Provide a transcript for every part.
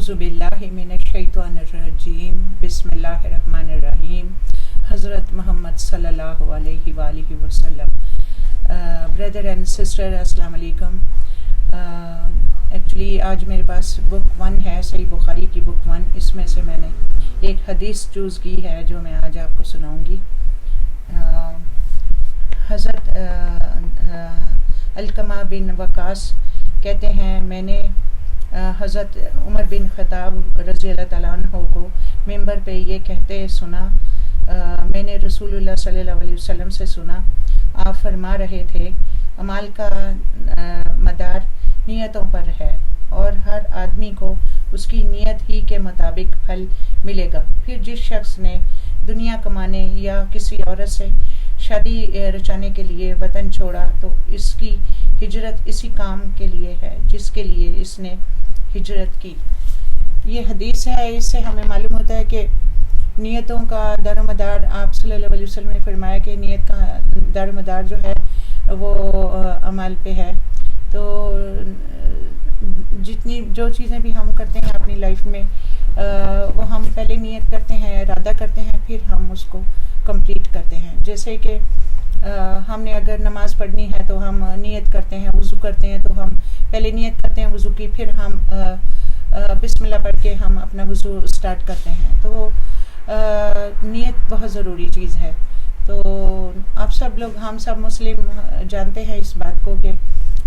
اعوذ باللہ من الشیطان الرجیم بسم اللہ الرحمن الرحیم حضرت محمد صلی اللہ علیہ وآلہ وسلم. بردر اینڈ سسٹر السلام علیکم. ایکچولی آج میرے پاس بک 1 ہے، صحیح بخاری کی بک 1. اس میں سے میں نے ایک حدیث چوز کی ہے جو میں آج آپ کو سناؤں گی. حضرت علقمہ بن وقاص کہتے ہیں میں نے حضرت عمر بن خطاب رضی اللہ تعالیٰ عنہ کو ممبر پہ یہ کہتے سنا. میں نے رسول اللہ صلی اللہ علیہ وسلم سے سنا، آپ فرما رہے تھے اعمال کا مدار نیتوں پر ہے اور ہر آدمی کو اس کی نیت ہی کے مطابق پھل ملے گا. پھر جس شخص نے دنیا کمانے یا کسی عورت سے شادی رچانے کے لیے وطن چھوڑا تو اس کی ہجرت اسی کام کے لیے ہے جس کے لیے اس نے ہجرت کی. یہ حدیث ہے، اس سے ہمیں معلوم ہوتا ہے کہ نیتوں کا دار و مدار، آپ صلی اللہ علیہ وسلم نے فرمایا کہ نیت کا دار و مدار جو ہے وہ اعمال پہ ہے. تو جو چیزیں بھی ہم کرتے ہیں اپنی لائف میں وہ ہم پہلے نیت کرتے ہیں، ارادہ کرتے ہیں، پھر ہم اس کو کمپلیٹ کرتے ہیں. جیسے کہ ہم نے اگر نماز پڑھنی ہے تو ہم نیت کرتے ہیں، وضو کرتے ہیں تو ہم پہلے نیت کرتے ہیں وضو کی، پھر ہم بسم اللہ پڑھ کے ہم اپنا وضو اسٹارٹ کرتے ہیں. تو نیت بہت ضروری چیز ہے. تو آپ سب لوگ، ہم سب مسلم جانتے ہیں اس بات کو کہ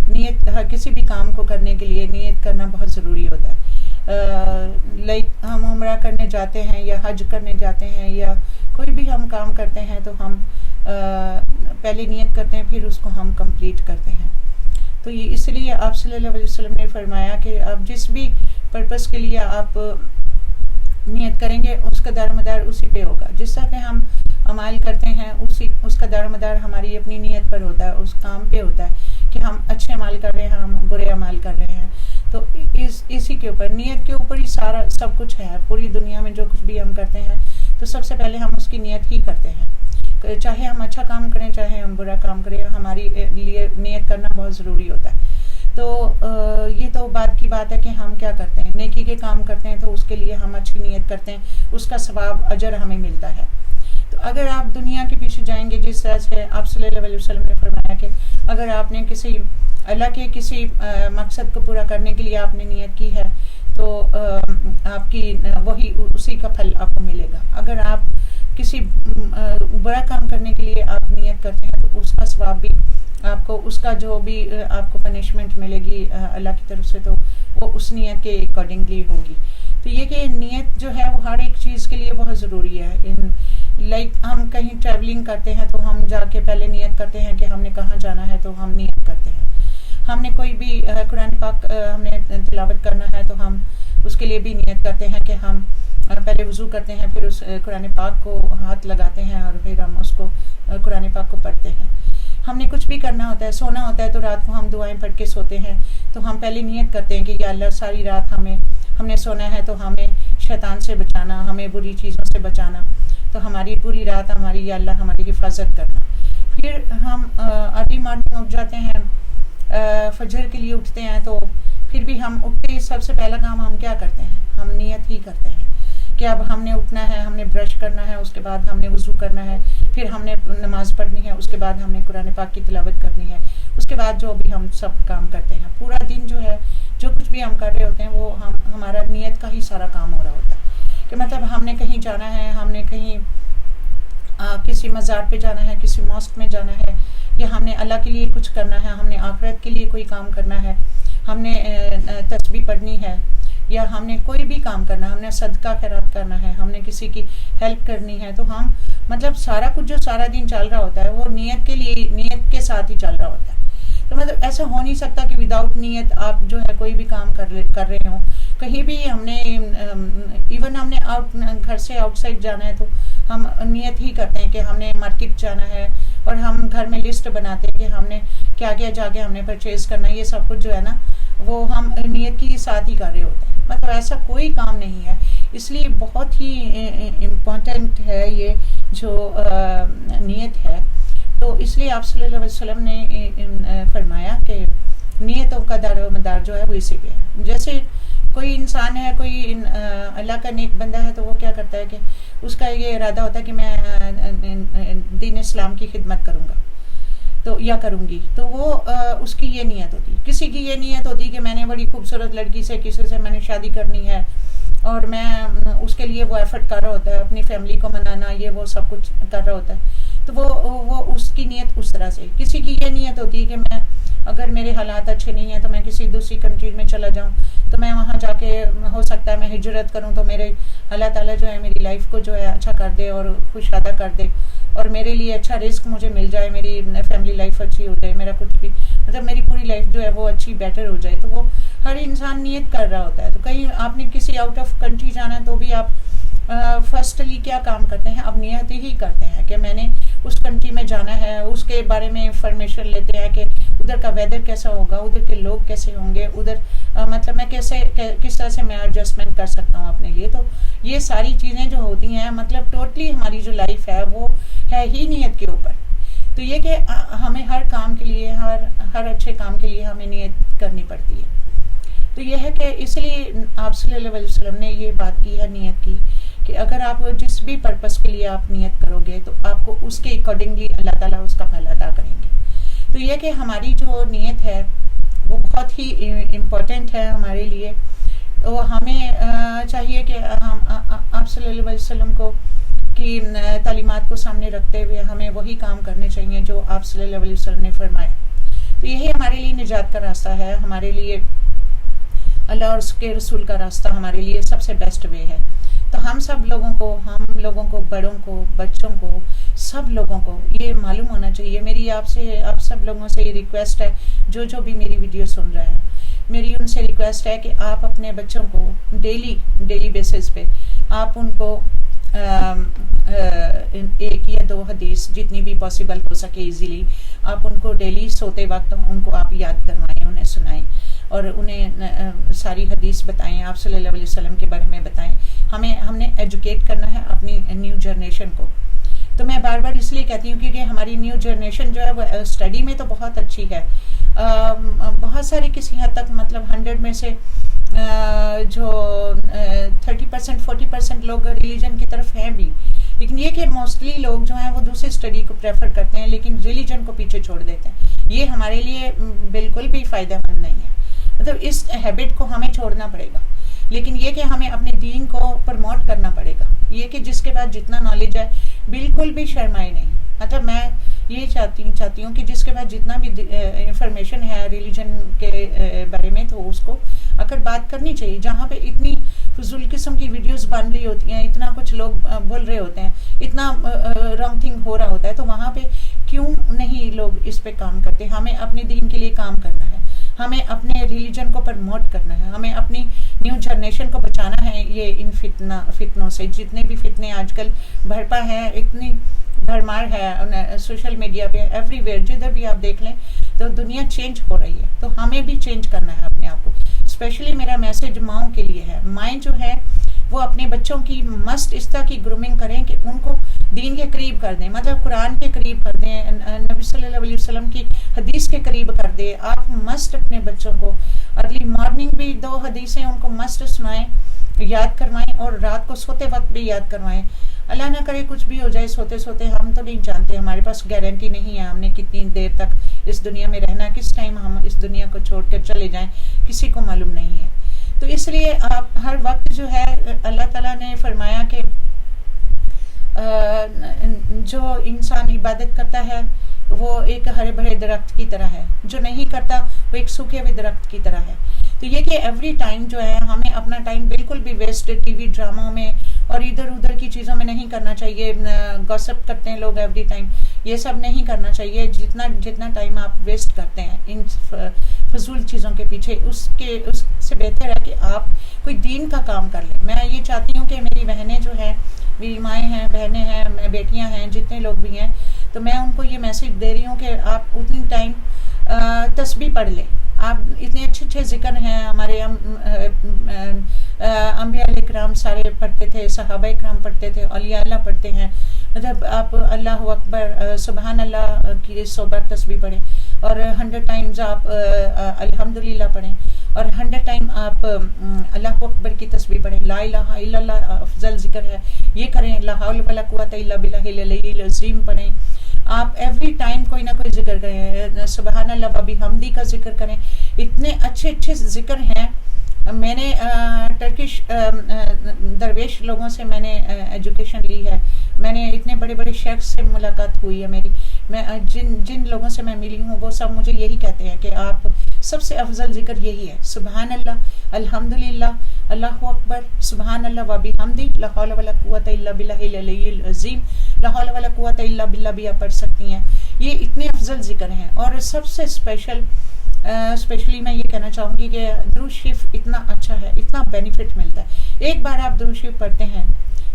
نیت کسی بھی کام کو کرنے کے لیے نیت کرنا بہت ضروری ہوتا ہے. لائک ہم عمرہ کرنے جاتے ہیں یا حج کرنے جاتے ہیں یا کوئی بھی ہم کام کرتے ہیں تو ہم پہلے نیت کرتے ہیں، پھر اس کو ہم کمپلیٹ کرتے ہیں. تو یہ اس لیے آپ صلی اللہ علیہ وسلم نے فرمایا کہ آپ جس بھی پرپس کے لیے آپ نیت کریں گے اس کا دار و مدار اسی پہ ہوگا. جس طرح کہ ہم اعمال کرتے ہیں اس کا دار و مدار ہماری اپنی نیت پر ہوتا ہے، اس کام پہ ہوتا ہے کہ ہم اچھے اعمال کر رہے ہیں، ہم برے اعمال کر رہے ہیں. تو اسی کے اوپر، نیت کے اوپر ہی سارا سب کچھ ہے. پوری دنیا میں جو کچھ بھی ہم کرتے ہیں تو سب سے پہلے ہم اس کی نیت ہی کرتے ہیں. چاہے ہم اچھا کام کریں چاہے ہم برا کام کریں، ہماری لیے نیت کرنا بہت ضروری ہوتا ہے. تو یہ تو بات کی بات ہے کہ ہم کیا کرتے ہیں، نیکی کے کام کرتے ہیں تو اس کے لیے ہم اچھی نیت کرتے ہیں، اس کا ثواب اجر ہمیں ملتا ہے. تو اگر آپ دنیا کے پیچھے جائیں گے، جس طرح سے آپ صلی اللہ علیہ وسلم نے فرمایا کہ اگر آپ نے کسی اللہ کے کسی مقصد کو پورا کرنے کے لیے آپ نے نیت کی ہے تو آپ کی وہی اسی کا پھل آپ کو ملے گا. اگر آپ کسی برا کام کرنے کے لیے آپ نیت کرتے ہیں تو اس کا ثواب بھی آپ کو، اس کا جو بھی آپ کو پنشمنٹ ملے گی اللہ کی طرف سے تو وہ اس نیت کے اکارڈنگلی ہوگی. تو یہ کہ نیت جو ہے وہ ہر ایک چیز کے لیے بہت ضروری ہے. لائک ہم کہیں ٹریولنگ کرتے ہیں تو ہم جا کے پہلے نیت کرتے ہیں کہ ہم نے کہاں جانا ہے تو ہم نیت کرتے ہیں. ہم نے کوئی بھی قرآن پاک ہم نے تلاوت کرنا ہے تو ہم اس کے لیے بھی نیت کرتے ہیں کہ ہم پہلے وضو کرتے ہیں، پھر اس قرآن پاک کو ہاتھ لگاتے ہیں اور پھر ہم اس کو قرآن پاک کو پڑھتے ہیں. ہم نے کچھ بھی کرنا ہوتا ہے، سونا ہوتا ہے تو رات کو ہم دعائیں پڑھ کے سوتے ہیں تو ہم پہلے نیت کرتے ہیں کہ یا اللہ ساری رات ہم نے سونا ہے تو ہمیں شیطان سے بچانا، ہمیں بری چیزوں سے بچانا، تو ہماری پوری رات ہماری یا اللہ ہماری حفاظت کرنا. پھر ہم ارلی مارننگ اٹھ جاتے ہیں، فجر کے لیے اٹھتے ہیں تو پھر بھی ہم اٹھتے ہی سب سے پہلا کام ہم کیا کرتے ہیں، ہم نیت ہی کرتے ہیں کہ اب ہم نے اٹھنا ہے، ہم نے برش کرنا ہے، اس کے بعد ہم نے وضو کرنا ہے، پھر ہم نے نماز پڑھنی ہے، اس کے بعد ہم نے قرآن پاک کی تلاوت کرنی ہے، اس کے بعد جو بھی ہم سب کام کرتے ہیں. پورا دن جو ہے جو کچھ بھی ہم کر رہے ہوتے ہیں وہ ہمارا نیت کا ہی سارا کام ہو رہا ہوتا ہے. کہ مطلب ہم نے کہیں جانا ہے، ہم نے کہیں کسی مزار پہ جانا ہے، کسی ماسک میں جانا ہے، یا ہم نے اللہ کے لیے کچھ کرنا ہے، ہم نے آخرت کے لیے کوئی کام کرنا ہے، ہم نے تسبیح پڑھنی ہے، یا ہم نے کوئی بھی کام کرنا ہے، ہم نے صدقہ خیرات کرنا ہے، ہم نے کسی کی ہیلپ کرنی ہے، تو ہم مطلب سارا کچھ جو سارا دن چل رہا ہوتا ہے وہ نیت کے لیے، نیت کے ساتھ ہی چل رہا ہوتا ہے. تو مطلب ایسا ہو نہیں سکتا کہ وداؤٹ نیت آپ جو ہے کوئی بھی کام کر رہے ہوں. کہیں بھی ہم نے ایون ہم نے گھر سے آؤٹ سائڈ جانا ہے تو ہم نیت ہی کرتے ہیں کہ ہم نے مارکیٹ جانا ہے اور ہم گھر میں لسٹ بناتے ہیں کہ ہم نے کیا کیا جا کے ہم نے پرچیز کرنا ہے. یہ سب کچھ جو ہے نا وہ ہم نیت کے ساتھ ہی کر رہے ہوتے ہیں. مطلب ایسا کوئی کام نہیں ہے. اس لیے بہت ہی امپورٹنٹ ہے یہ جو نیت ہے. تو اس لیے آپ صلی اللہ علیہ وسلم نے فرمایا کہ نیتوں کا دار و مدار جو ہے وہ اسی پہ ہے. جیسے کوئی انسان ہے، کوئی اللہ کا نیک بندہ ہے تو وہ کیا کرتا ہے کہ اس کا یہ ارادہ ہوتا ہے کہ میں دین اسلام کی خدمت کروں گا تو یا کروں گی، تو وہ اس کی یہ نیت ہوتی. کسی کی یہ نیت ہوتی کہ میں نے بڑی خوبصورت لڑکی سے کسی سے میں نے شادی کرنی ہے اور میں اس کے لیے وہ ایفرٹ کر رہا ہوتا ہے، اپنی فیملی کو منانا، یہ وہ سب کچھ کر رہا ہوتا ہے، تو وہ اس کی نیت اس طرح سے. کسی کی یہ نیت ہوتی ہے کہ میں اگر میرے حالات اچھے نہیں ہیں تو میں کسی دوسری کنٹری میں چلا جاؤں تو میں وہاں جا کے ہو سکتا ہے میں ہجرت کروں تو میرے اللہ تعالیٰ جو ہے میری لائف کو جو ہے اچھا کر دے اور خوشادہ کر دے اور میرے لیے اچھا رزق مجھے مل جائے، میری فیملی لائف اچھی ہو جائے، میرا کچھ بھی مطلب میری پوری لائف جو ہے وہ اچھی بیٹر ہو جائے. تو وہ ہر انسان نیت کر رہا ہوتا ہے. تو کہیں آپ نے کسی آؤٹ آف کنٹری جانا ہے تو بھی آپ فرسٹلی کیا کام کرتے ہیں؟ اب نیت ہی کرتے ہیں کہ میں نے اس کنٹری میں جانا ہے، اس کے بارے میں انفارمیشن لیتے ہیں کہ ادھر کا ویدر کیسا ہوگا، ادھر کے لوگ کیسے ہوں گے، ادھر مطلب میں کس طرح سے میں ایڈجسٹمنٹ کر سکتا ہوں اپنے لیے. تو یہ ساری چیزیں جو ہوتی ہیں مطلب ٹوٹلی ہماری جو لائف ہے وہ ہے ہی نیت کے اوپر. تو یہ کہ ہمیں ہر کام کے لیے ہر اچھے کام کے لیے ہمیں نیت کرنی پڑتی ہے. تو یہ ہے کہ اس لیے آپ صلی اللہ علیہ وسلم نے یہ بات کی ہے نیت کی کہ اگر آپ جس بھی پرپس کے لیے آپ نیت کرو گے تو آپ کو اس کے اکارڈنگلی اللہ تعالیٰ اس کا پھل عطا کریں گے. تو یہ کہ ہماری جو نیت ہے وہ بہت ہی امپورٹنٹ ہے ہمارے لیے. تو ہمیں چاہیے کہ ہم آپ صلی اللہ علیہ وسلم کو کی تعلیمات کو سامنے رکھتے ہوئے ہمیں وہی کام کرنے چاہیے جو آپ صلی اللہ علیہ وسلم نے فرمایا. تو یہی ہمارے لیے نجات کا راستہ ہے، ہمارے لیے اللہ اور اس کے رسول کا راستہ ہمارے لیے سب سے بیسٹ وے ہے. تو ہم لوگوں کو بڑوں کو بچوں کو سب لوگوں کو یہ معلوم ہونا چاہیے. میری آپ سب لوگوں سے یہ ریکویسٹ ہے جو بھی میری ویڈیو سن رہے ہیں، میری ان سے ریکویسٹ ہے کہ آپ اپنے بچوں کو ڈیلی بیسس پہ آپ ان کو ایک یا دو حدیث جتنی بھی پاسبل ہو سکے ایزیلی آپ ان کو ڈیلی سوتے وقت ان کو آپ یاد کروائیں، انہیں سنائیں اور انہیں ساری حدیث بتائیں، آپ صلی اللہ علیہ وسلم کے بارے میں بتائیں. ہم نے ایجوکیٹ کرنا ہے اپنی نیو جنریشن کو. تو میں بار بار اس لیے کہتی ہوں کیونکہ ہماری نیو جنریشن جو ہے وہ اسٹڈی میں تو بہت اچھی ہے، بہت ساری کسی حد تک مطلب 100 میں سے جو 30% 40% لوگ ریلیجن کی طرف ہیں بھی، لیکن یہ کہ موسٹلی لوگ جو ہیں وہ دوسری اسٹڈی کو پریفر کرتے ہیں لیکن ریلیجن کو پیچھے چھوڑ دیتے ہیں. یہ ہمارے لیے بالکل بھی فائدہ مند نہیں ہے. مطلب اس ہیبٹ کو ہمیں چھوڑنا پڑے گا، لیکن یہ کہ ہمیں اپنے دین کو پروموٹ کرنا پڑے گا. یہ کہ جس کے بعد جتنا نالج ہے بالکل بھی شرمائے نہیں. مطلب میں یہ چاہتی ہوں کہ جس کے بعد جتنا بھی انفارمیشن ہے ریلیجن کے بارے میں تو اس کو اگر بات کرنی چاہیے. جہاں پہ اتنی فضول قسم کی ویڈیوز بن رہی ہوتی ہیں، اتنا کچھ لوگ بول رہے ہوتے ہیں، اتنا رانگ تھنگ ہو رہا ہوتا ہے، تو وہاں پہ کیوں نہیں لوگ اس پہ کام کرتے؟ ہمیں اپنے دین کے لیے کام کرنا ہے، ہمیں اپنے ریلیجن کو پروموٹ کرنا ہے، ہمیں اپنی نیو جنریشن کو بچانا ہے یہ ان فتنوں سے. جتنے بھی فتنے آج کل بھرپا ہیں، اتنی بھرمار ہے سوشل میڈیا پہ، ایوری ویئر جدھر بھی آپ دیکھ لیں تو دنیا چینج ہو رہی ہے. تو ہمیں بھی چینج کرنا ہے اپنے آپ کو. اسپیشلی میرا میسج ماؤں کے لیے ہے. مائیں جو ہے وہ اپنے بچوں کی مست اس طرح کی گرومنگ کریں کہ ان کو دین کے قریب کر دیں، مطلب قرآن کے قریب کر دیں، نبی صلی اللہ علیہ وسلم کی حدیث کے قریب کر دیں. آپ مست اپنے بچوں کو ارلی مارننگ بھی 2 حدیثیں ان کو مست سنائیں، یاد کروائیں اور رات کو سوتے وقت بھی یاد کروائیں. اللہ نہ کرے کچھ بھی ہو جائے سوتے سوتے، ہم تو نہیں جانتے، ہمارے پاس گارنٹی نہیں ہے ہم نے کتنی دیر تک اس دنیا میں رہنا، کس ٹائم ہم اس دنیا کو چھوڑ کر چلے جائیں، کسی کو معلوم نہیں ہے. تو اس لیے آپ ہر وقت جو ہے اللہ تعالیٰ نے فرمایا کہ جو انسان عبادت کرتا ہے وہ ایک ہرے بھرے درخت کی طرح ہے، جو نہیں کرتا وہ ایک سوکھے ہوئے درخت کی طرح ہے. تو یہ کہ ایوری ٹائم جو ہے ہمیں اپنا ٹائم بالکل بھی ویسٹ ٹی وی ڈراموں میں اور ادھر ادھر کی چیزوں میں نہیں کرنا چاہیے. گوسپ کرتے ہیں لوگ ایوری ٹائم، یہ سب نہیں کرنا چاہیے. جتنا ٹائم آپ ویسٹ کرتے ہیں ان فضول چیزوں کے پیچھے، اس سے بہتر ہے کہ آپ کوئی دین کا کام کر لیں. میں یہ چاہتی ہوں کہ میری بہنیں جو ہیں، میری مائیں ہیں، بہنیں ہیں، بیٹیاں ہیں، جتنے لوگ بھی ہیں، تو میں ان کو یہ میسج دے رہی ہوں کہ آپ اتنی ٹائم تسبیح پڑھ لیں. آپ اتنے اچھے اچھے ذکر ہیں ہمارے انبیاء علیہ کرام سارے پڑھتے تھے، صحابہ کرام پڑھتے تھے، اولیاء اللہ پڑھتے ہیں. مطلب آپ اللہ اکبر سبحان اللہ کی 100 بار تسبیح پڑھیں، اور 100 ٹائمز آپ الحمدللہ پڑھیں، اور 100 ٹائم آپ اللہ اکبر کی تسبیح پڑھیں. لا الہ الا اللہ افضل ذکر ہے، یہ کریں. لا حول ولا قوت الا باللہ العلی العظیم پڑھیں. آپ ایوری ٹائم کوئی نہ کوئی ذکر کریں. سبحان اللہ و بحمدی کا ذکر کریں. اتنے اچھے اچھے ذکر ہیں. میں نے ٹرکش درویش لوگوں سے میں نے ایجوکیشن لی ہے. میں نے اتنے بڑے بڑے شیخ سے ملاقات ہوئی ہے میری. میں جن لوگوں سے میں ملی ہوں وہ سب مجھے یہی کہتے ہیں کہ آپ سب سے افضل ذکر یہی ہے، سبحان اللہ، الحمدللہ، اللہ اکبر، سبحان اللہ و بحمدی، لا حول ولا قوت الا باللہ العلی العظیم. لا حول ولا قوت الا باللہ بھی آپ پڑھ سکتی ہیں. یہ اتنے افضل ذکر ہیں. اور سب سے اسپیشلی میں یہ کہنا چاہوں گی کہ درود شریف اتنا اچھا ہے، اتنا بینیفٹ ملتا ہے. ایک بار آپ درود شریف پڑھتے ہیں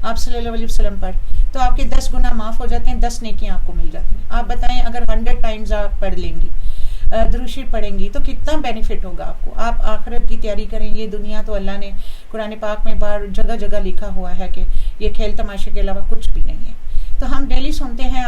آپ صلی اللہ علیہ وسلم پر، تو آپ کے 10 گناہ معاف ہو جاتے ہیں، 10 نیکیاں آپ کو مل جاتی ہیں. آپ بتائیں اگر 100 ٹائمز آپ پڑھ لیں گی، درود شریف پڑھیں گی، تو کتنا بینیفٹ ہوگا آپ کو. آپ آخرت کی تیاری کریں. یہ دنیا تو اللہ نے قرآن پاک میں بار جگہ جگہ لکھا ہوا ہے کہ یہ کھیل تماشے کے علاوہ کچھ بھی نہیں ہے. تو ہم ڈیلی سنتے ہیں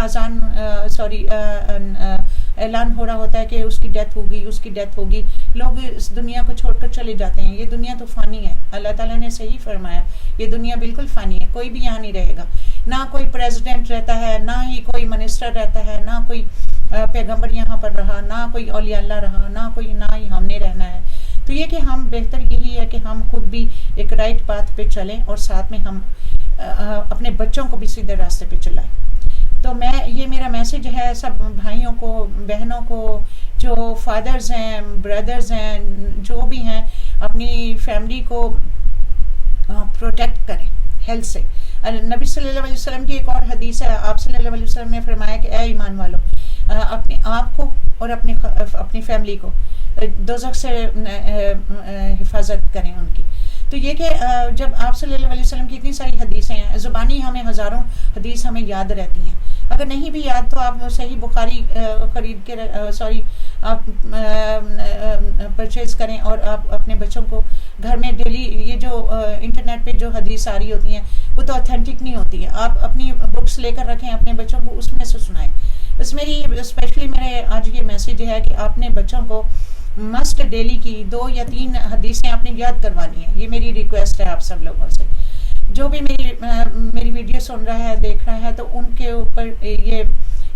اعلان ہو رہا ہوتا ہے کہ اس کی ڈیتھ ہوگی، اس کی ڈیتھ ہوگی. لوگ اس دنیا کو چھوڑ کر چلے جاتے ہیں. یہ دنیا تو فانی ہے. اللہ تعالیٰ نے صحیح فرمایا، یہ دنیا بالکل فانی ہے. کوئی بھی یہاں نہیں رہے گا. نہ کوئی پریزیڈنٹ رہتا ہے، نہ ہی کوئی منسٹر رہتا ہے، نہ کوئی پیغمبر یہاں پر رہا، نہ کوئی اولیاء اللہ رہا، نہ ہی ہم نے رہنا ہے. تو یہ کہ ہم بہتر یہی ہے کہ ہم خود بھی ایک رائٹ پاتھ پہ چلیں، اور ساتھ میں ہم اپنے بچوں کو بھی سیدھے راستے پہ چلائیں. تو یہ میرا میسج ہے سب بھائیوں کو، بہنوں کو، جو فادرز ہیں، بردرز ہیں، جو بھی ہیں، اپنی فیملی کو پروٹیکٹ کریں ہیلتھ سے. نبی صلی اللہ علیہ وسلم کی ایک اور حدیث ہے. آپ صلی اللہ علیہ وسلم نے فرمایا کہ اے ایمان والو، اپنے آپ کو اور اپنی فیملی کو دوزخ سے حفاظت کریں ان کی. تو یہ کہ جب آپ صلی اللہ علیہ وسلم کی اتنی ساری حدیثیں ہیں، زبانی ہمیں ہزاروں حدیث ہمیں یاد رہتی ہیں. اگر نہیں بھی یاد تو آپ صحیح بخاری خرید کے آپ پرچیز کریں، اور آپ اپنے بچوں کو گھر میں ڈیلی، یہ جو انٹرنیٹ پہ جو حدیث آ رہی ہوتی ہیں وہ تو اوتھینٹک نہیں ہوتی ہیں. آپ اپنی بکس لے کر رکھیں، اپنے بچوں کو اس میں سے سنائیں. بس میری اسپیشلی میرے آج یہ میسج ہے کہ آپ نے بچوں کو مسٹ ڈیلی کی 2 یا 3 حدیثیں آپ نے یاد کروانی ہیں. یہ میری ریکویسٹ ہے آپ سب لوگوں سے. جو بھی میری ویڈیو سن رہا ہے، دیکھ رہا ہے، تو ان کے اوپر یہ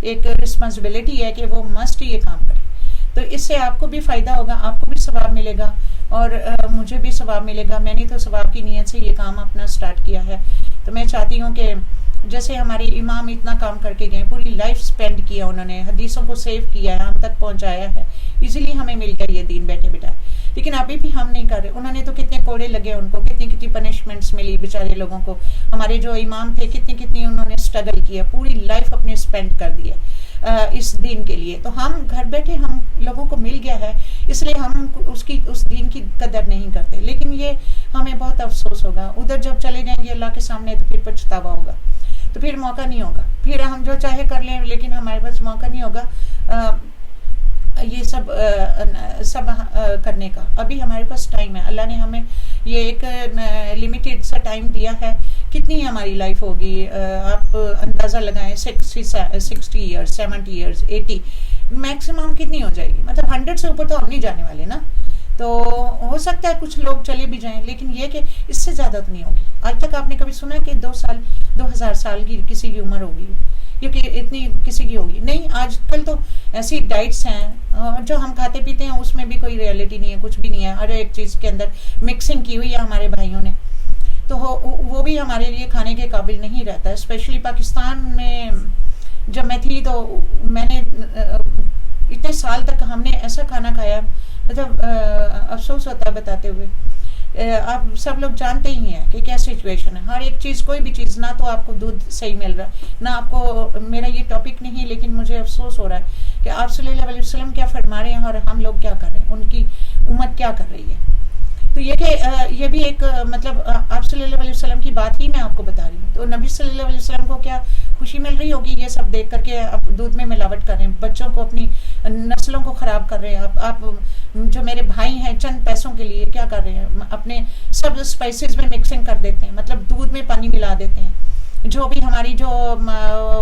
ایک رسپانسبلٹی ہے کہ وہ مسٹ یہ کام کریں. تو اس سے آپ کو بھی فائدہ ہوگا، آپ کو بھی ثواب ملے گا، اور مجھے بھی ثواب ملے گا. میں نے تو ثواب کی نیت سے یہ کام اپنا سٹارٹ کیا ہے. تو میں چاہتی ہوں کہ جیسے ہمارے امام اتنا کام کر کے گئے، پوری لائف سپینڈ کیا انہوں نے، حدیثوں کو سیو کیا ہے، ہم تک پہنچایا ہے، ایزیلی ہمیں مل گیا یہ دین بیٹھے بیٹھا. لیکن ابھی بھی ہم نہیں کر رہے. انہوں نے تو کتنے کوڑے لگے، ان کو کتنی پنشمنٹس ملی بیچارے لوگوں کو. ہمارے جو امام تھے کتنی انہوں نے سٹرگل کیا، پوری لائف اپنے سپینڈ کر دی ہے اس دین کے لیے. تو ہم گھر بیٹھے ہم لوگوں کو مل گیا ہے، اس لیے ہم اس دین کی قدر نہیں کرتے. لیکن یہ ہمیں بہت افسوس ہوگا. ادھر جب چلے جائیں گے اللہ کے سامنے تو پھر پچھتاوا ہوگا، تو پھر موقع نہیں ہوگا. پھر ہم جو چاہے کر لیں، لیکن ہمارے پاس موقع نہیں ہوگا یہ سب کرنے کا. ابھی ہمارے پاس ٹائم ہے. اللہ نے ہمیں یہ ایک لمیٹڈ سا ٹائم دیا ہے. کتنی ہماری لائف ہوگی آپ اندازہ لگائیں، 60 ایئرس، 70 ایئرس، 80 میکسیمم کتنی ہو جائے گی. مطلب 100 سے اوپر تو ہم نہیں جانے والے نا. تو ہو سکتا ہے کچھ لوگ چلے بھی جائیں، لیکن یہ کہ اس سے زیادہ تو نہیں ہوگی. آج تک آپ نے کبھی سنا کہ 2000 سال کی کسی کی عمر ہوگی، کیونکہ اتنی کسی کی ہوگی نہیں. آج کل تو ایسی ڈائٹس ہیں جو ہم کھاتے پیتے ہیں، اس میں بھی کوئی ریئلٹی نہیں ہے، کچھ بھی نہیں ہے. ہر ایک چیز کے اندر مکسنگ کی ہوئی ہے ہمارے بھائیوں نے، تو وہ بھی ہمارے لیے کھانے کے قابل نہیں رہتا ہے. اسپیشلی پاکستان میں جب میں تھی تو میں نے اتنے سال تک ہم نے ایسا کھانا کھایا، مطلب افسوس ہوتا ہے بتاتے ہوئے. آپ سب لوگ جانتے ہی ہیں کہ کیا سچویشن ہے. ہر ایک چیز، کوئی بھی چیز، نہ تو آپ کو دودھ صحیح مل رہا، نہ آپ کو. میرا یہ ٹاپک نہیں، لیکن مجھے افسوس ہو رہا ہے کہ آپ صلی اللہ علیہ وسلم کیا فرما رہے ہیں اور ہم لوگ کیا کر رہے ہیں، ان کی امت کیا کر رہی ہے. تو یہ کہ یہ بھی ایک مطلب آپ صلی اللہ علیہ وسلم کی بات ہی میں آپ کو بتا رہی ہوں. تو نبی صلی اللہ علیہ وسلم کو کیا خوشی مل رہی ہوگی یہ سب دیکھ کر کے آپ دودھ میں ملاوٹ کر رہے ہیں, بچوں کو اپنی نسلوں کو خراب کر رہے ہیں. آپ جو میرے بھائی ہیں چند پیسوں کے لیے کیا کر رہے ہیں, اپنے سب اسپائسز میں مکسنگ کر دیتے ہیں, مطلب دودھ میں پانی ملا دیتے ہیں. جو بھی ہماری جو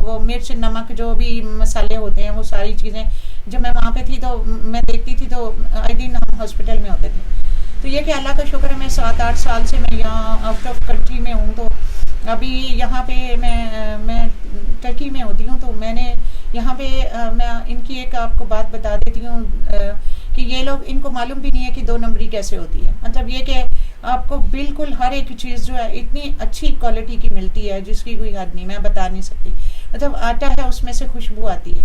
وہ مرچ نمک جو بھی مسالے ہوتے ہیں وہ ساری چیزیں, جب میں وہاں پہ تھی تو میں دیکھتی تھی تو آئی دن ہم ہاسپٹل میں ہوتے تھے. تو یہ کہ اللہ کا شکر ہے میں 7-8 سال سے میں یہاں آؤٹ آف کنٹری میں ہوں. تو ابھی یہاں پہ میں ٹرکی میں ہوتی ہوں. تو میں نے یہاں پہ میں ان کی ایک آپ کو بات بتا دیتی ہوں کہ یہ لوگ ان کو معلوم بھی نہیں ہے کہ 2 نمبری کیسے ہوتی ہے. مطلب یہ کہ آپ کو بالکل ہر ایک چیز جو ہے اتنی اچھی کوالٹی کی ملتی ہے جس کی کوئی حد نہیں, میں بتا نہیں سکتی. مطلب آٹا ہے اس میں سے خوشبو آتی ہے,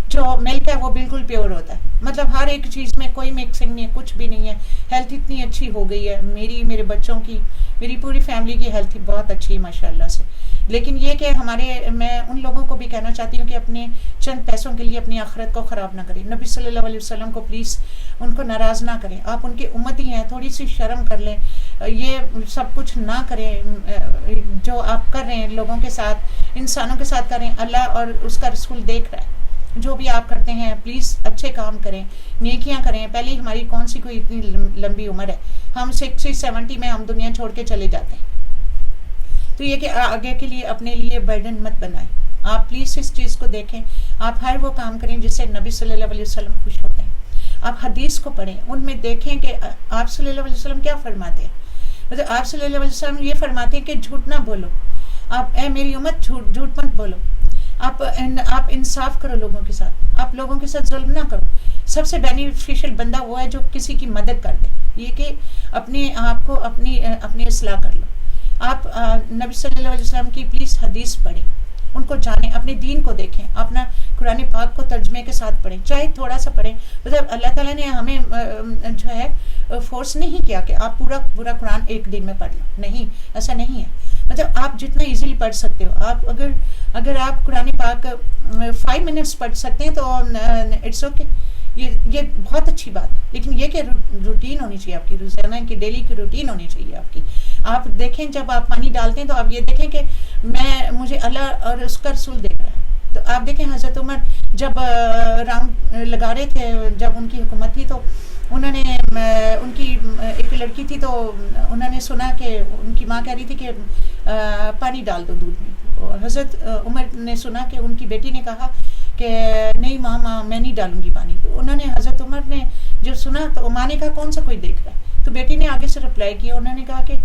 جو ملک ہے وہ بالکل پیور ہوتا ہے. مطلب ہر ایک چیز میں کوئی مکسنگ نہیں ہے, کچھ بھی نہیں ہے. ہیلتھ اتنی اچھی ہو گئی ہے میرے بچوں کی, میری پوری فیملی کی ہیلتھ بہت اچھی ہے ماشاء اللہ سے. لیکن یہ کہ میں ان لوگوں کو بھی کہنا چاہتی ہوں کہ اپنے چند پیسوں کے لیے اپنی آخرت کو خراب نہ کریں. نبی صلی اللہ علیہ وسلم کو پلیز ان کو ناراض نہ کریں. آپ ان کے امتی ہیں, تھوڑی سی شرم کر لیں. یہ سب کچھ نہ کریں جو آپ کر رہے ہیں لوگوں کے ساتھ, انسانوں کے ساتھ کریں. اللہ اور اس کا رسول دیکھ رہا ہے جو بھی آپ کرتے ہیں. پلیز اچھے کام کریں, نیکیاں کریں. پہلے ہماری کون سی کوئی اتنی لمبی عمر ہے, ہم 60-70 میں ہم دنیا چھوڑ کے چلے جاتے ہیں. تو یہ کہ آگے کے لیے اپنے لیے برڈن مت بنائیں. آپ پلیز اس چیز کو دیکھیں. آپ ہر وہ کام کریں جس سے نبی صلی اللہ علیہ وسلم خوش ہوتے ہیں. آپ حدیث کو پڑھیں, ان میں دیکھیں کہ آپ صلی اللہ علیہ وسلم کیا فرماتے ہیں. مطلب آپ صلی اللہ علیہ وسلم یہ فرماتے ہیں کہ جھوٹ نہ بولو. آپ اے میری امت جھوٹ مت بولو. آپ انصاف کرو لوگوں کے ساتھ. آپ لوگوں کے ساتھ ظلم نہ کرو. سب سے بینیفیشل بندہ وہ ہے جو کسی کی مدد کر دے. یہ کہ اپنے آپ کو اپنی اصلاح کر لو. آپ نبی صلی اللہ علیہ وسلم کی پلیز حدیث پڑھیں, ان کو جانیں, اپنے دین کو دیکھیں, اپنا قرآن پاک کو ترجمے کے ساتھ پڑھیں, چاہے تھوڑا سا پڑھیں. مطلب اللہ تعالیٰ نے ہمیں جو ہے فورس نہیں کیا کہ آپ پورا قرآن ایک دن میں پڑھ لو. نہیں, ایسا نہیں ہے. مطلب آپ جتنا ایزیلی پڑھ سکتے ہو. آپ اگر آپ قرآن پاک 5 منٹس پڑھ سکتے ہیں تو اٹس اوکے. یہ بہت اچھی بات ہے. لیکن یہ کہ روٹین ہونی چاہیے آپ کی, روزانہ کی ڈیلی کی روٹین ہونی چاہیے آپ کی. آپ دیکھیں جب آپ پانی ڈالتے ہیں تو آپ یہ دیکھیں کہ مجھے اللہ اور اس کا رسول دیکھ رہا ہے. تو آپ دیکھیں حضرت عمر جب راؤنڈ لگا رہے تھے, جب ان کی حکومت تھی, تو انہوں نے ان کی ایک لڑکی تھی, تو انہوں نے سنا کہ ان کی ماں کہہ رہی تھی کہ پانی ڈال دو دودھ میں. حضرت عمر نے سنا کہ ان کی بیٹی نے کہا کہ نہیں ماں میں نہیں ڈالوں گی پانی. تو انہوں نے حضرت عمر نے جب سنا تو ماں نے کہا کون سا کوئی دیکھ رہا ہے. تو بیٹی نے آگے سے رپلائی کیا, انہوں نے کہا کہ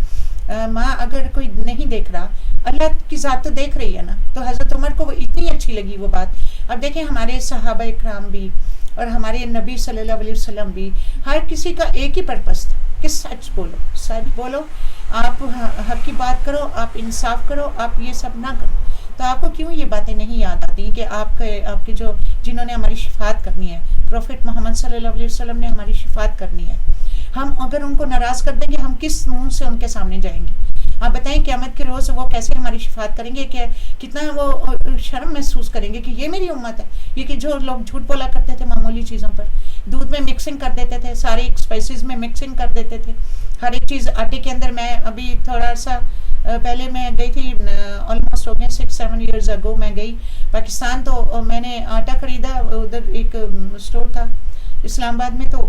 ماں اگر کوئی نہیں دیکھ رہا, اللہ کی ذات تو دیکھ رہی ہے نا. تو حضرت عمر کو وہ اتنی اچھی لگی وہ بات. اب دیکھیں ہمارے صحابہ اکرام بھی اور ہمارے نبی صلی اللہ علیہ وسلم بھی, ہر کسی کا ایک ہی پرپس تھا کہ سچ بولو, آپ حق کی بات کرو, آپ انصاف کرو, آپ یہ سب نہ کرو. تو آپ کو کیوں یہ باتیں نہیں یاد آتی کہ آپ کے جنہوں نے ہماری شفاعت کرنی ہے, پروفٹ محمد صلی اللہ علیہ وسلم نے ہماری شفاعت کرنی ہے. ہم اگر ان کو ناراض کر دیں گے, ہم کس منہ سے ان کے سامنے جائیں گے؟ آپ بتائیں قیامت کے روز وہ کیسے ہماری شفاعت کریں گے, کہ کتنا وہ شرم محسوس کریں گے کہ یہ میری امت ہے. یہ کہ جو لوگ جھوٹ بولا کرتے تھے معمولی چیزوں پر, دودھ میں مکسنگ کر دیتے تھے, سارے اسپائسیز میں مکسنگ کر دیتے تھے, ہر ایک چیز آٹے کے اندر. میں ابھی تھوڑا سا پہلے میں گئی تھی, آلموسٹ ہو گئے 6-7 ایئرز اگو میں گئی پاکستان. تو میں نے آٹا خریدا, ادھر ایک اسٹور تھا اسلام آباد میں, تو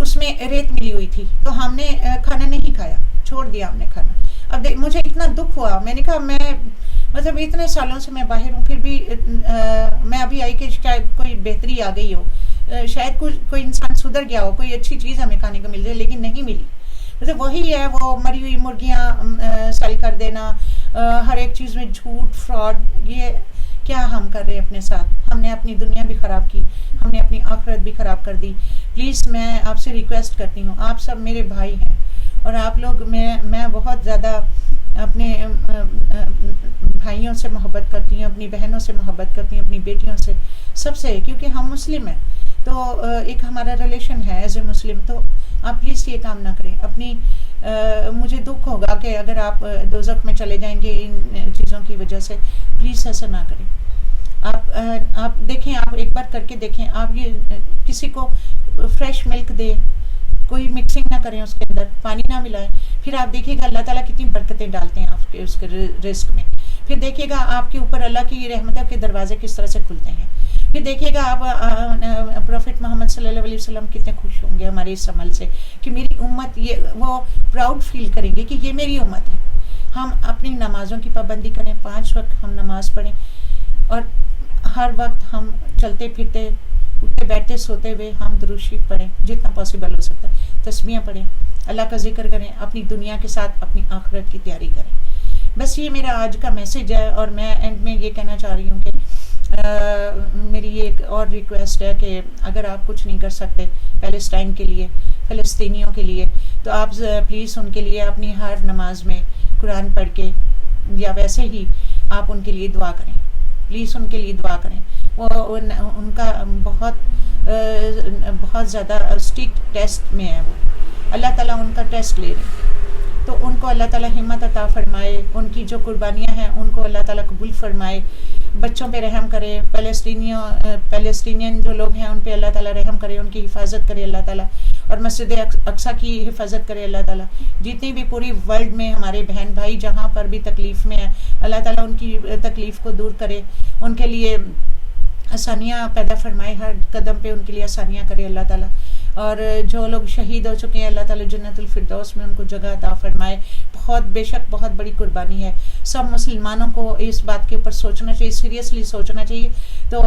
اس میں ریت ملی ہوئی تھی. تو ہم نے کھانا نہیں کھایا, چھوڑ دیا ہم نے کھانا. اب مجھے اتنا دکھ ہوا, میں نے کہا میں مطلب اتنے سالوں سے میں باہر ہوں, پھر بھی میں ابھی آئی کہ شاید کوئی بہتری آ گئی ہو, شاید کوئی انسان سدھر گیا ہو, کوئی اچھی چیز ہمیں کھانے کو مل جائے, لیکن نہیں ملی. مطلب وہی ہے وہ مری ہوئی مرغیاں سیل کر دینا, ہر ایک چیز میں جھوٹ فراڈ. یہ کیا ہم کر رہے ہیں اپنے ساتھ؟ ہم نے اپنی دنیا بھی خراب کی, ہم نے اپنی آخرت بھی خراب کر دی. پلیز میں آپ سے ریکویسٹ کرتی ہوں, آپ سب میرے بھائی ہیں, اور آپ لوگ میں بہت زیادہ اپنے بھائیوں سے محبت کرتی ہوں, اپنی بہنوں سے محبت کرتی ہوں, اپنی بیٹیوں سے, سب سے, کیونکہ ہم مسلم ہیں. تو ایک ہمارا ریلیشن ہے ایز اے مسلم. تو آپ پلیز یہ کام نہ کریں. اپنی مجھے دکھ ہوگا کہ اگر آپ دوزخ میں چلے جائیں گے ان چیزوں کی وجہ سے. پلیز ایسا نہ کریں. آپ دیکھیں, آپ ایک بار کر کے دیکھیں. آپ یہ کسی کو فریش ملک دیں, کوئی مکسنگ نہ کریں اس کے اندر، پانی نہ ملائیں. پھر آپ دیکھیے گا اللہ تعالیٰ کتنی برکتیں ڈالتے ہیں آپ کے اس کے رزق میں. پھر دیکھیے گا آپ کے اوپر اللہ کی رحمتوں کے دروازے کس طرح سے کھلتے ہیں. پھر دیکھیے گا آپ پروفٹ محمد صلی اللہ علیہ وسلم کتنے خوش ہوں گے ہمارے اس عمل سے کہ میری امت، یہ وہ پراؤڈ فیل کریں گے کہ یہ میری امت ہے. ہم اپنی نمازوں کی پابندی کریں، 5 وقت ہم نماز پڑھیں، اور ہر وقت ہم چلتے پھرتے اٹھتے بیٹھتے سوتے ہوئے ہم درود شریف پڑھیں جتنا پاسبل ہو سکتا ہے، تسبیحیں پڑھیں، اللہ کا ذکر کریں، اپنی دنیا کے ساتھ اپنی آخرت کی تیاری کریں. بس یہ میرا آج کا میسیج ہے. اور میں اینڈ میں یہ کہنا چاہ رہی ہوں کہ میری یہ ایک اور ریکویسٹ ہے کہ اگر آپ کچھ نہیں کر سکتے پیلسٹائن کے لیے، فلسطینیوں کے لیے، تو آپ پلیز ان کے لیے اپنی ہر نماز میں قرآن پڑھ کے یا ویسے ہی آپ ان کے لیے دعا کریں. پلیز ان کے لیے دعا کریں. وہ ان کا بہت زیادہ اسٹرکٹ ٹیسٹ میں ہے. وہ اللہ تعالیٰ ان کا ٹیسٹ لے رہے ہیں، تو ان کو اللہ تعالیٰ ہمت عطا فرمائے. ان کی جو قربانیاں ہیں ان کو اللہ تعالیٰ قبول فرمائے. بچوں پہ رحم کرے. پیلسٹینین جو لوگ ہیں ان پہ اللہ تعالیٰ رحم کرے، ان کی حفاظت کرے اللہ تعالیٰ، اور مسجد اقصیٰ کی حفاظت کرے اللہ تعالیٰ. جتنی بھی پوری ورلڈ میں ہمارے بہن بھائی جہاں پر بھی تکلیف میں ہیں، اللہ تعالیٰ ان کی تکلیف کو دور کرے، ان کے لیے آسانیاں پیدا فرمائے، ہر قدم پہ ان کے لیے آسانیاں کرے اللہ تعالیٰ. اور جو لوگ شہید ہو چکے ہیں اللہ تعالیٰ جنت الفردوس میں ان کو جگہ عطا فرمائے. بے شک بہت بڑی قربانی ہے. سب مسلمانوں کو اس بات کے اوپر سوچنا چاہیے، سیریسلی سوچنا چاہیے. تو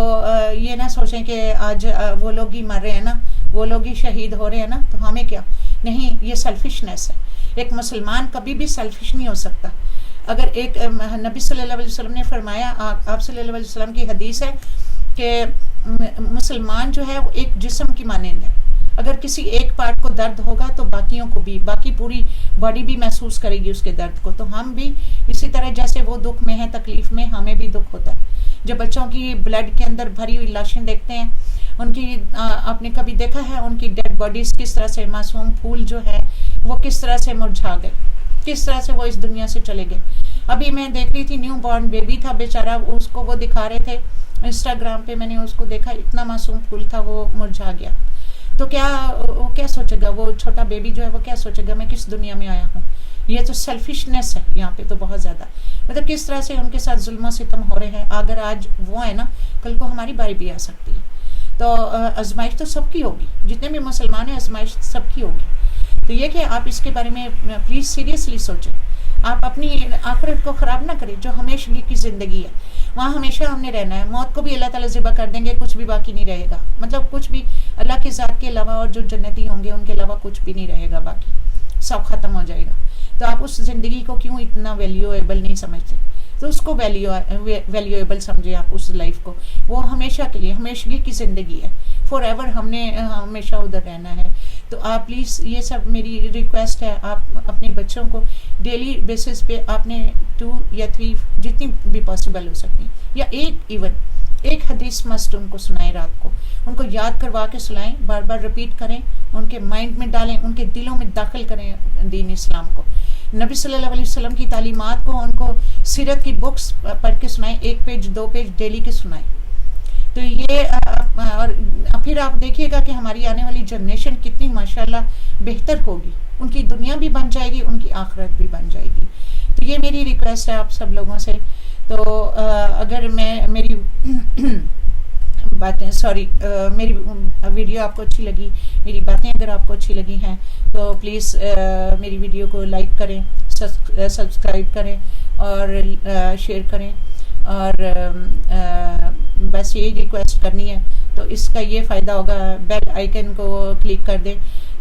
یہ نہ سوچیں کہ آج وہ لوگ ہی مر رہے ہیں نا، وہ لوگ ہی شہید ہو رہے ہیں نا، تو ہمیں کیا. نہیں، یہ سیلفشنس ہے. ایک مسلمان کبھی بھی سیلفش نہیں ہو سکتا. اگر ایک نبی صلی اللہ علیہ وسلم نے فرمایا، آپ صلی اللہ علیہ وسلم کی حدیث ہے کہ مسلمان جو ہے وہ ایک جسم کی مانند ہے. اگر کسی ایک پارٹ کو درد ہوگا تو باقیوں کو بھی، باقی پوری باڈی بھی محسوس کرے گی اس کے درد کو. تو ہم بھی اسی طرح جیسے وہ دکھ میں ہیں، تکلیف میں، ہمیں بھی دکھ ہوتا ہے. جب بچوں کی بلڈ کے اندر بھری ہوئی لاشیں دیکھتے ہیں، ان کی آپ نے کبھی دیکھا ہے ان کی ڈیڈ باڈیز کس طرح سے، معصوم پھول جو ہے وہ کس طرح سے مرجھا گئے، کس طرح سے وہ اس دنیا سے چلے گئے. ابھی میں دیکھ رہی تھی، نیو بورن بیبی تھا بیچارہ، اس کو وہ دکھا رہے تھے انسٹاگرام پہ، میں نے اس کو دیکھا، اتنا معصوم پھول تھا وہ مرجھا گیا. تو وہ کیا سوچے گا، وہ چھوٹا بیبی جو ہے وہ کیا سوچے گا، میں کس دنیا میں آیا ہوں. یہ تو سیلفشنس ہے یہاں پہ تو بہت زیادہ. مطلب کس طرح سے ان کے ساتھ ظلم و ستم ہو رہے ہیں. اگر آج وہ ہے نا، کل کو ہماری باری بھی آ سکتی ہے. تو آزمائش تو سب کی ہوگی، جتنے بھی مسلمان ہیں آزمائش سب کی ہوگی. تو یہ کہ آپ اس کے بارے میں پلیز سیریسلی سوچیں. آپ اپنی آخرت کو خراب نہ کریں، جو ہمیشگی کی زندگی ہے، وہاں ہمیشہ ہم نے رہنا ہے. موت کو بھی اللہ تعالیٰ ذبح کر دیں گے، کچھ بھی باقی نہیں رہے گا. مطلب کچھ بھی اللہ کی ذات کے علاوہ، اور جو جنتی ہوں گے ان کے علاوہ کچھ بھی نہیں رہے گا باقی، سب ختم ہو جائے گا. تو آپ اس زندگی کو کیوں اتنا ویلیویبل نہیں سمجھتے؟ تو اس کو ویلیویبل سمجھیں آپ اس لائف کو. وہ ہمیشہ کے لیے، ہمیشگی کی زندگی ہے. فار ایور ہم نے ہمیشہ ادھر رہنا ہے. تو آپ پلیز، یہ سب میری ریکویسٹ ہے، آپ اپنے بچوں کو ڈیلی بیسس پہ آپ نے 2 یا 3 جتنی بھی پاسبل ہو سکتی، یا ایک حدیث مسٹ ان کو سنائیں، رات کو ان کو یاد کروا کے سنائیں، بار بار ریپیٹ کریں، ان کے مائنڈ میں ڈالیں، ان کے دلوں میں داخل کریں دین اسلام کو. نبی صلی اللہ علیہ وسلم کی تعلیمات کو ان کو سیرت کی بکس پڑھ کے سنائیں، 1 پیج 2 پیج ڈیلی کے سنائیں. تو یہ اور پھر آپ دیکھیے گا کہ ہماری آنے والی جنریشن کتنی ماشاءاللہ بہتر ہوگی. ان کی دنیا بھی بن جائے گی، ان کی آخرت بھی بن جائے گی. تو یہ میری ریکویسٹ ہے آپ سب لوگوں سے. تو اگر میری باتیں میری ویڈیو آپ کو اچھی لگی، میری باتیں اگر آپ کو اچھی لگی ہیں، تو پلیز میری ویڈیو کو لائک کریں، سبسکرائب کریں اور شیئر کریں. اور بس یہی ریکویسٹ کرنی ہے. تو اس کا یہ فائدہ ہوگا، بیل آئیکن کو کلک کر دیں.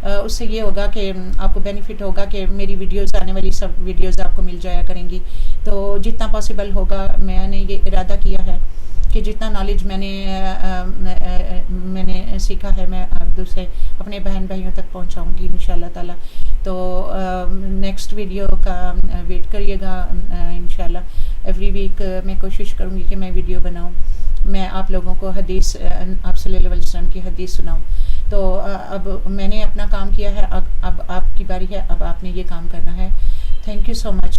اس سے یہ ہوگا کہ آپ کو بینیفٹ ہوگا کہ میری ویڈیوز، آنے والی سب ویڈیوز آپ کو مل جایا کریں گی. تو جتنا پاسبل ہوگا میں نے یہ ارادہ کیا ہے کہ جتنا نالج میں نے سیکھا ہے میں دوسرے اپنے بہن بھائیوں تک پہنچاؤں گی انشاءاللہ تعالی. تو نیکسٹ ویڈیو کا ویٹ کریے گا انشاءاللہ. ایوری ویک میں کوشش کروں گی کہ میں ویڈیو بناؤں، میں آپ لوگوں کو حدیث، آپ صلی اللہ علیہ وسلم کی حدیث سناؤں. تو اب میں نے اپنا کام کیا ہے، اب آپ کی باری ہے، اب آپ نے یہ کام کرنا ہے. Thank you so much.